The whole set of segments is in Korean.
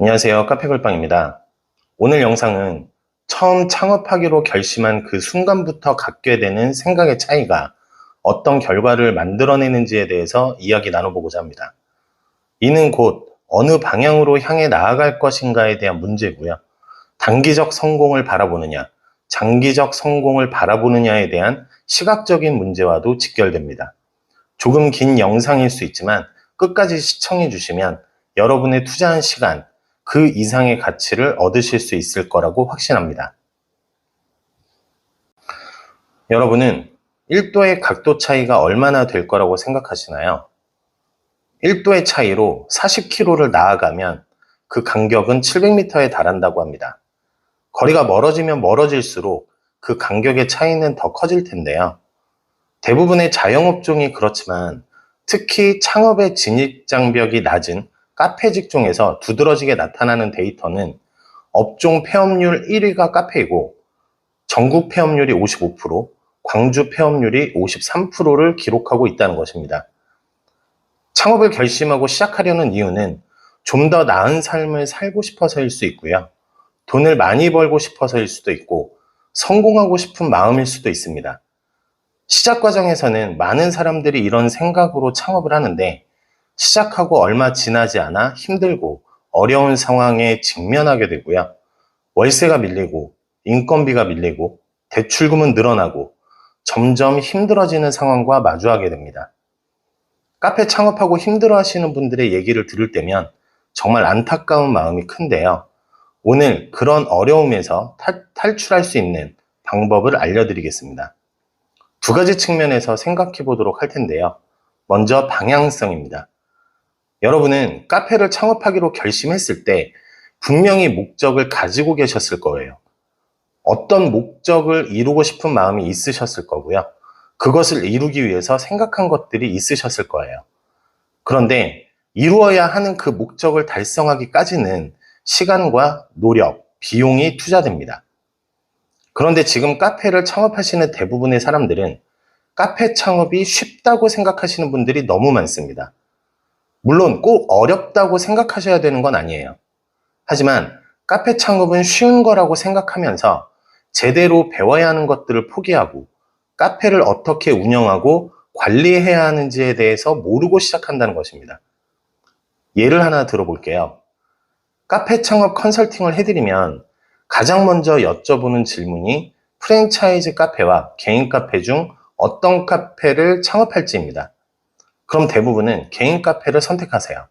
안녕하세요. 카페글빵입니다. 오늘 영상은 처음 창업하기로 결심한 그 순간부터 갖게 되는 생각의 차이가 어떤 결과를 만들어내는지에 대해서 이야기 나눠보고자 합니다. 이는 곧 어느 방향으로 향해 나아갈 것인가에 대한 문제고요. 단기적 성공을 바라보느냐, 장기적 성공을 바라보느냐에 대한 시각적인 문제와도 직결됩니다. 조금 긴 영상일 수 있지만 끝까지 시청해 주시면 여러분의 투자한 시간, 그 이상의 가치를 얻으실 수 있을 거라고 확신합니다. 여러분은 1도의 각도 차이가 얼마나 될 거라고 생각하시나요? 1도의 차이로 40km를 나아가면 그 간격은 700m에 달한다고 합니다. 거리가 멀어지면 멀어질수록 그 간격의 차이는 더 커질 텐데요. 대부분의 자영업종이 그렇지만 특히 창업의 진입장벽이 낮은 카페 직종에서 두드러지게 나타나는 데이터는 업종 폐업률 1위가 카페이고 전국 폐업률이 55%, 광주 폐업률이 53%를 기록하고 있다는 것입니다. 창업을 결심하고 시작하려는 이유는 좀 더 나은 삶을 살고 싶어서일 수 있고요. 돈을 많이 벌고 싶어서일 수도 있고 성공하고 싶은 마음일 수도 있습니다. 시작 과정에서는 많은 사람들이 이런 생각으로 창업을 하는데 시작하고 얼마 지나지 않아 힘들고 어려운 상황에 직면하게 되고요. 월세가 밀리고 인건비가 밀리고 대출금은 늘어나고 점점 힘들어지는 상황과 마주하게 됩니다. 카페 창업하고 힘들어 하시는 분들의 얘기를 들을 때면 정말 안타까운 마음이 큰데요. 오늘 그런 어려움에서 탈출할 수 있는 방법을 알려드리겠습니다. 두 가지 측면에서 생각해 보도록 할 텐데요. 먼저 방향성입니다. 여러분은 카페를 창업하기로 결심했을 때 분명히 목적을 가지고 계셨을 거예요. 어떤 목적을 이루고 싶은 마음이 있으셨을 거고요. 그것을 이루기 위해서 생각한 것들이 있으셨을 거예요. 그런데 이루어야 하는 그 목적을 달성하기까지는 시간과 노력, 비용이 투자됩니다. 그런데 지금 카페를 창업하시는 대부분의 사람들은 카페 창업이 쉽다고 생각하시는 분들이 너무 많습니다. 물론 꼭 어렵다고 생각하셔야 되는 건 아니에요. 하지만 카페 창업은 쉬운 거라고 생각하면서 제대로 배워야 하는 것들을 포기하고 카페를 어떻게 운영하고 관리해야 하는지에 대해서 모르고 시작한다는 것입니다. 예를 하나 들어볼게요. 카페 창업 컨설팅을 해드리면 가장 먼저 여쭤보는 질문이 프랜차이즈 카페와 개인 카페 중 어떤 카페를 창업할지입니다. 그럼 대부분은 개인 카페를 선택하세요.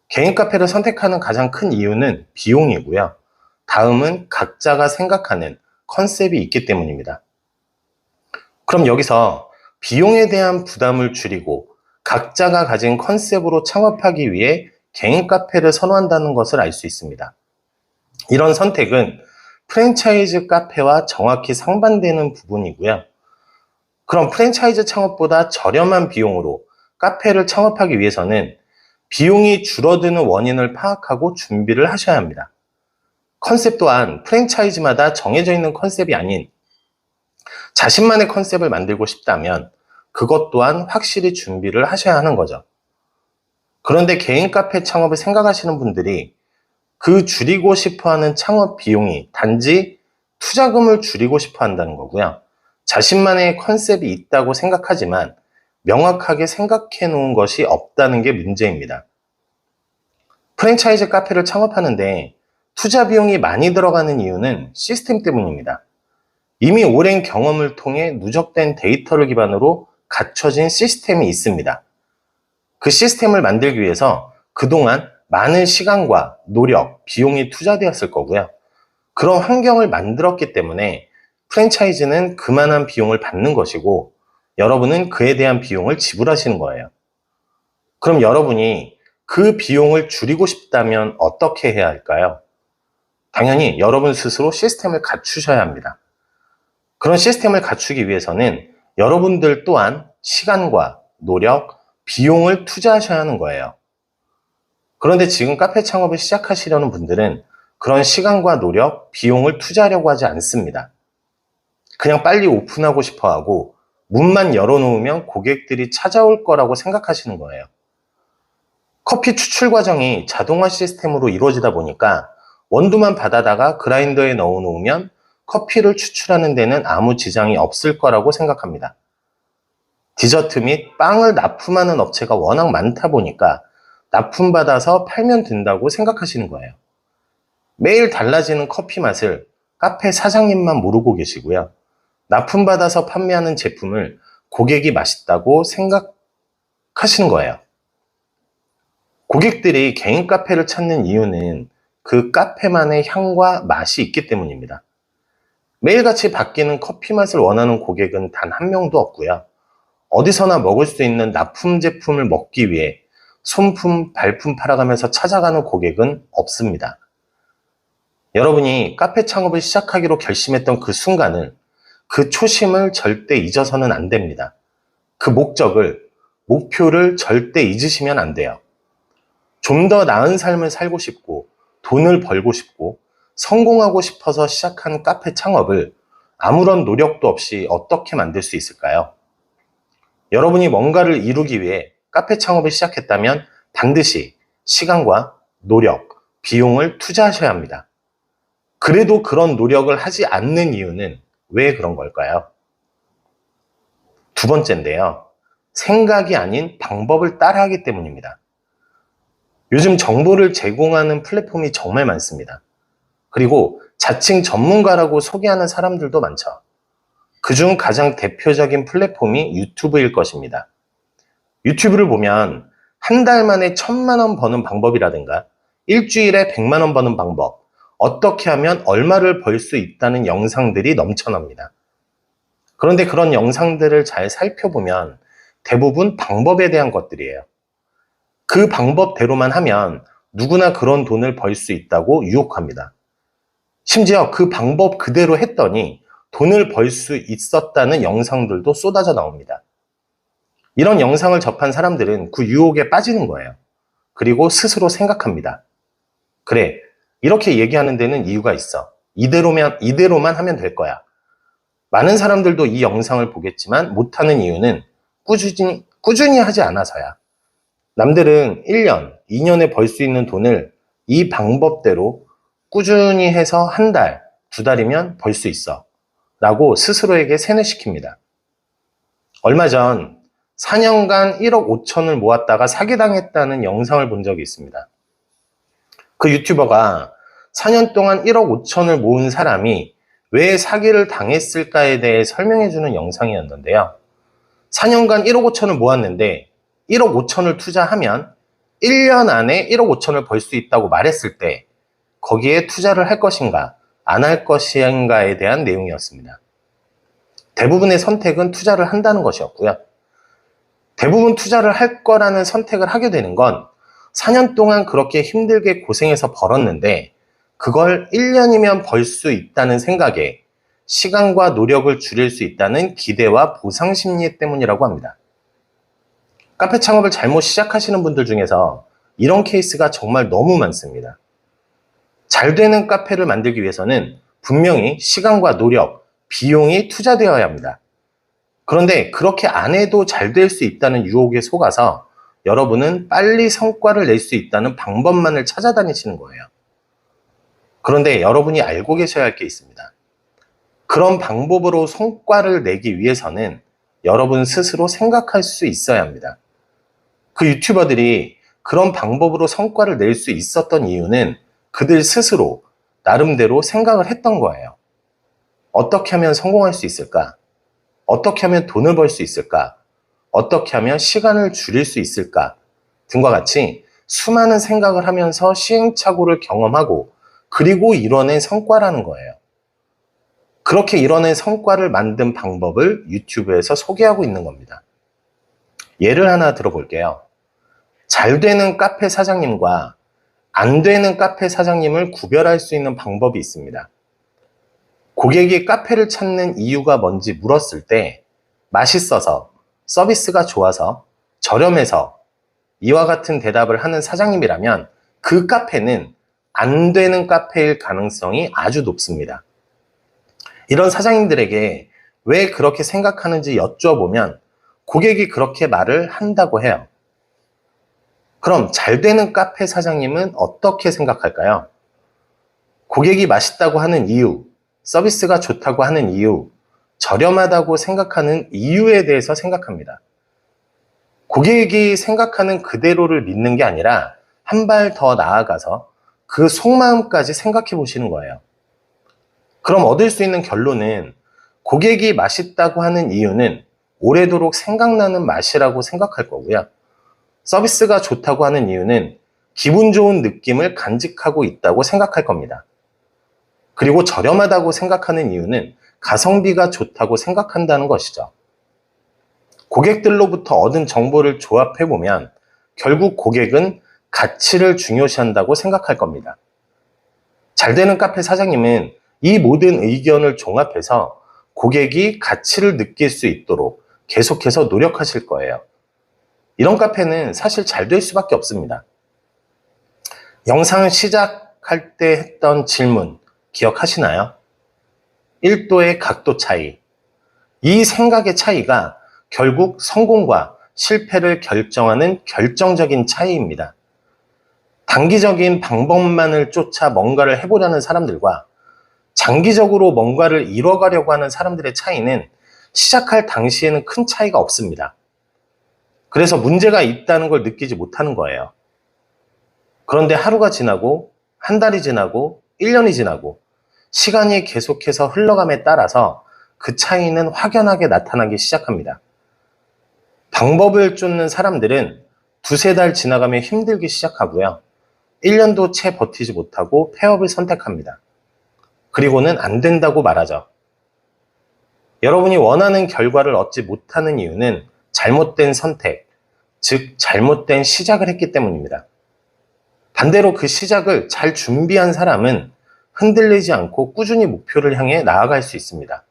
개인 카페를 선택하는 가장 큰 이유는 비용이고요. 다음은 각자가 생각하는 컨셉이 있기 때문입니다. 그럼 여기서 비용에 대한 부담을 줄이고 각자가 가진 컨셉으로 창업하기 위해 개인 카페를 선호한다는 것을 알 수 있습니다. 이런 선택은 프랜차이즈 카페와 정확히 상반되는 부분이고요. 그럼 프랜차이즈 창업보다 저렴한 비용으로 카페를 창업하기 위해서는 비용이 줄어드는 원인을 파악하고 준비를 하셔야 합니다. 컨셉 또한 프랜차이즈마다 정해져 있는 컨셉이 아닌 자신만의 컨셉을 만들고 싶다면 그것 또한 확실히 준비를 하셔야 하는 거죠. 그런데 개인 카페 창업을 생각하시는 분들이 그 줄이고 싶어 하는 창업 비용이 단지 투자금을 줄이고 싶어 한다는 거고요. 자신만의 컨셉이 있다고 생각하지만 명확하게 생각해 놓은 것이 없다는 게 문제입니다. 프랜차이즈 카페를 창업하는데 투자 비용이 많이 들어가는 이유는 시스템 때문입니다. 이미 오랜 경험을 통해 누적된 데이터를 기반으로 갖춰진 시스템이 있습니다. 그 시스템을 만들기 위해서 그동안 많은 시간과 노력, 비용이 투자되었을 거고요. 그런 환경을 만들었기 때문에 프랜차이즈는 그만한 비용을 받는 것이고 여러분은 그에 대한 비용을 지불하시는 거예요. 그럼 여러분이 그 비용을 줄이고 싶다면 어떻게 해야 할까요? 당연히 여러분 스스로 시스템을 갖추셔야 합니다. 그런 시스템을 갖추기 위해서는 여러분들 또한 시간과 노력, 비용을 투자하셔야 하는 거예요. 그런데 지금 카페 창업을 시작하시려는 분들은 그런 시간과 노력, 비용을 투자하려고 하지 않습니다. 그냥 빨리 오픈하고 싶어 하고 문만 열어놓으면 고객들이 찾아올 거라고 생각하시는 거예요. 커피 추출 과정이 자동화 시스템으로 이루어지다 보니까 원두만 받아다가 그라인더에 넣어 놓으면 커피를 추출하는 데는 아무 지장이 없을 거라고 생각합니다. 디저트 및 빵을 납품하는 업체가 워낙 많다 보니까 납품받아서 팔면 된다고 생각하시는 거예요. 매일 달라지는 커피 맛을 카페 사장님만 모르고 계시고요. 납품받아서 판매하는 제품을 고객이 맛있다고 생각하시는 거예요. 고객들이 개인 카페를 찾는 이유는 그 카페만의 향과 맛이 있기 때문입니다. 매일같이 바뀌는 커피 맛을 원하는 고객은 단 한 명도 없고요. 어디서나 먹을 수 있는 납품 제품을 먹기 위해 손품, 발품 팔아가면서 찾아가는 고객은 없습니다. 여러분이 카페 창업을 시작하기로 결심했던 그 순간을, 그 초심을 절대 잊어서는 안 됩니다. 그 목표를 절대 잊으시면 안 돼요. 좀 더 나은 삶을 살고 싶고, 돈을 벌고 싶고, 성공하고 싶어서 시작한 카페 창업을 아무런 노력도 없이 어떻게 만들 수 있을까요? 여러분이 뭔가를 이루기 위해 카페 창업을 시작했다면 반드시 시간과 노력, 비용을 투자하셔야 합니다. 그래도 그런 노력을 하지 않는 이유는 왜 그런 걸까요? 두 번째인데요. 생각이 아닌 방법을 따라하기 때문입니다. 요즘 정보를 제공하는 플랫폼이 정말 많습니다. 그리고 자칭 전문가라고 소개하는 사람들도 많죠. 그중 가장 대표적인 플랫폼이 유튜브일 것입니다. 유튜브를 보면 한 달 만에 1,000만 원 버는 방법이라든가 일주일에 100만 원 버는 방법, 어떻게 하면 얼마를 벌 수 있다는 영상들이 넘쳐납니다. 그런데 그런 영상들을 잘 살펴보면 대부분 방법에 대한 것들이에요. 그 방법대로만 하면 누구나 그런 돈을 벌 수 있다고 유혹합니다. 심지어 그 방법 그대로 했더니 돈을 벌 수 있었다는 영상들도 쏟아져 나옵니다. 이런 영상을 접한 사람들은 그 유혹에 빠지는 거예요. 그리고 스스로 생각합니다. 그래, 이렇게 얘기하는 데는 이유가 있어. 이대로만 하면 될 거야. 많은 사람들도 이 영상을 보겠지만 못하는 이유는 꾸준히 하지 않아서야. 남들은 1년, 2년에 벌 수 있는 돈을 이 방법대로 꾸준히 해서 한 달, 두 달이면 벌 수 있어. 라고 스스로에게 세뇌시킵니다. 얼마 전 4년간 1억 5천을 모았다가 사기당했다는 영상을 본 적이 있습니다. 그 유튜버가 4년 동안 1억 5천을 모은 사람이 왜 사기를 당했을까에 대해 설명해주는 영상이었는데요. 4년간 1억 5천을 모았는데 1억 5천을 투자하면 1년 안에 1억 5천을 벌 수 있다고 말했을 때 거기에 투자를 할 것인가 안 할 것인가에 대한 내용이었습니다. 대부분의 선택은 투자를 한다는 것이었고요. 대부분 투자를 할 거라는 선택을 하게 되는 건 4년 동안 그렇게 힘들게 고생해서 벌었는데 그걸 1년이면 벌 수 있다는 생각에 시간과 노력을 줄일 수 있다는 기대와 보상 심리 때문이라고 합니다. 카페 창업을 잘못 시작하시는 분들 중에서 이런 케이스가 정말 너무 많습니다. 잘 되는 카페를 만들기 위해서는 분명히 시간과 노력, 비용이 투자되어야 합니다. 그런데 그렇게 안 해도 잘 될 수 있다는 유혹에 속아서 여러분은 빨리 성과를 낼 수 있다는 방법만을 찾아다니시는 거예요. 그런데 여러분이 알고 계셔야 할 게 있습니다. 그런 방법으로 성과를 내기 위해서는 여러분 스스로 생각할 수 있어야 합니다. 그 유튜버들이 그런 방법으로 성과를 낼 수 있었던 이유는 그들 스스로 나름대로 생각을 했던 거예요. 어떻게 하면 성공할 수 있을까? 어떻게 하면 돈을 벌 수 있을까? 어떻게 하면 시간을 줄일 수 있을까? 등과 같이 수많은 생각을 하면서 시행착오를 경험하고 그리고 이뤄낸 성과라는 거예요. 그렇게 이뤄낸 성과를 만든 방법을 유튜브에서 소개하고 있는 겁니다. 예를 하나 들어볼게요. 잘 되는 카페 사장님과 안 되는 카페 사장님을 구별할 수 있는 방법이 있습니다. 고객이 카페를 찾는 이유가 뭔지 물었을 때 맛있어서, 서비스가 좋아서, 저렴해서 이와 같은 대답을 하는 사장님이라면 그 카페는 안 되는 카페일 가능성이 아주 높습니다. 이런 사장님들에게 왜 그렇게 생각하는지 여쭤보면 고객이 그렇게 말을 한다고 해요. 그럼 잘 되는 카페 사장님은 어떻게 생각할까요? 고객이 맛있다고 하는 이유, 서비스가 좋다고 하는 이유, 저렴하다고 생각하는 이유에 대해서 생각합니다. 고객이 생각하는 그대로를 믿는 게 아니라 한 발 더 나아가서 그 속마음까지 생각해 보시는 거예요. 그럼 얻을 수 있는 결론은 고객이 맛있다고 하는 이유는 오래도록 생각나는 맛이라고 생각할 거고요. 서비스가 좋다고 하는 이유는 기분 좋은 느낌을 간직하고 있다고 생각할 겁니다. 그리고 저렴하다고 생각하는 이유는 가성비가 좋다고 생각한다는 것이죠. 고객들로부터 얻은 정보를 조합해보면 결국 고객은 가치를 중요시한다고 생각할 겁니다. 잘 되는 카페 사장님은 이 모든 의견을 종합해서 고객이 가치를 느낄 수 있도록 계속해서 노력하실 거예요. 이런 카페는 사실 잘 될 수밖에 없습니다. 영상 시작할 때 했던 질문 기억하시나요? 1도의 각도 차이. 이 생각의 차이가 결국 성공과 실패를 결정하는 결정적인 차이입니다. 단기적인 방법만을 쫓아 뭔가를 해보려는 사람들과 장기적으로 뭔가를 이뤄가려고 하는 사람들의 차이는 시작할 당시에는 큰 차이가 없습니다. 그래서 문제가 있다는 걸 느끼지 못하는 거예요. 그런데 하루가 지나고 한 달이 지나고 1년이 지나고 시간이 계속해서 흘러감에 따라서 그 차이는 확연하게 나타나기 시작합니다. 방법을 쫓는 사람들은 두세 달 지나가면 힘들기 시작하고요. 1년도 채 버티지 못하고 폐업을 선택합니다. 그리고는 안 된다고 말하죠. 여러분이 원하는 결과를 얻지 못하는 이유는 잘못된 선택, 즉 잘못된 시작을 했기 때문입니다. 반대로 그 시작을 잘 준비한 사람은 흔들리지 않고 꾸준히 목표를 향해 나아갈 수 있습니다.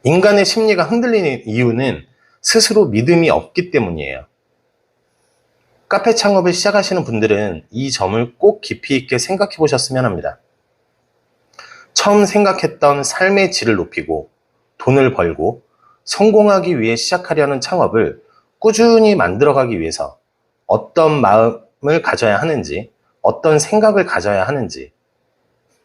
인간의 심리가 흔들리는 이유는 스스로 믿음이 없기 때문이에요. 카페 창업을 시작하시는 분들은 이 점을 꼭 깊이 있게 생각해 보셨으면 합니다. 처음 생각했던 삶의 질을 높이고 돈을 벌고 성공하기 위해 시작하려는 창업을 꾸준히 만들어가기 위해서 어떤 마음을 가져야 하는지, 어떤 생각을 가져야 하는지,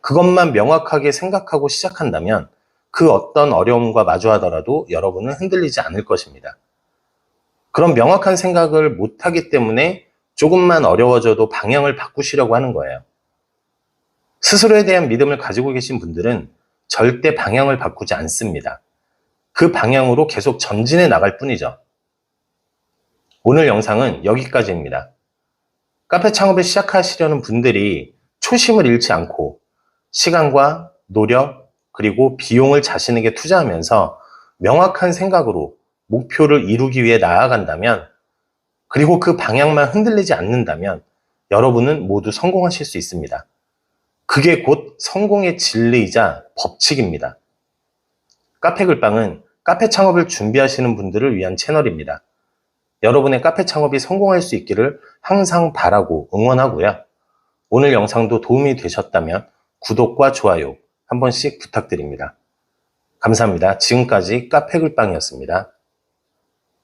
그것만 명확하게 생각하고 시작한다면 그 어떤 어려움과 마주하더라도 여러분은 흔들리지 않을 것입니다. 그런 명확한 생각을 못하기 때문에 조금만 어려워져도 방향을 바꾸시려고 하는 거예요. 스스로에 대한 믿음을 가지고 계신 분들은 절대 방향을 바꾸지 않습니다. 그 방향으로 계속 전진해 나갈 뿐이죠. 오늘 영상은 여기까지입니다. 카페 창업을 시작하시려는 분들이 초심을 잃지 않고 시간과 노력 그리고 비용을 자신에게 투자하면서 명확한 생각으로 목표를 이루기 위해 나아간다면, 그리고 그 방향만 흔들리지 않는다면 여러분은 모두 성공하실 수 있습니다. 그게 곧 성공의 진리이자 법칙입니다. 카페 글방은 카페 창업을 준비하시는 분들을 위한 채널입니다. 여러분의 카페 창업이 성공할 수 있기를 항상 바라고 응원하고요. 오늘 영상도 도움이 되셨다면 구독과 좋아요 한 번씩 부탁드립니다. 감사합니다. 지금까지 카페 글방이었습니다.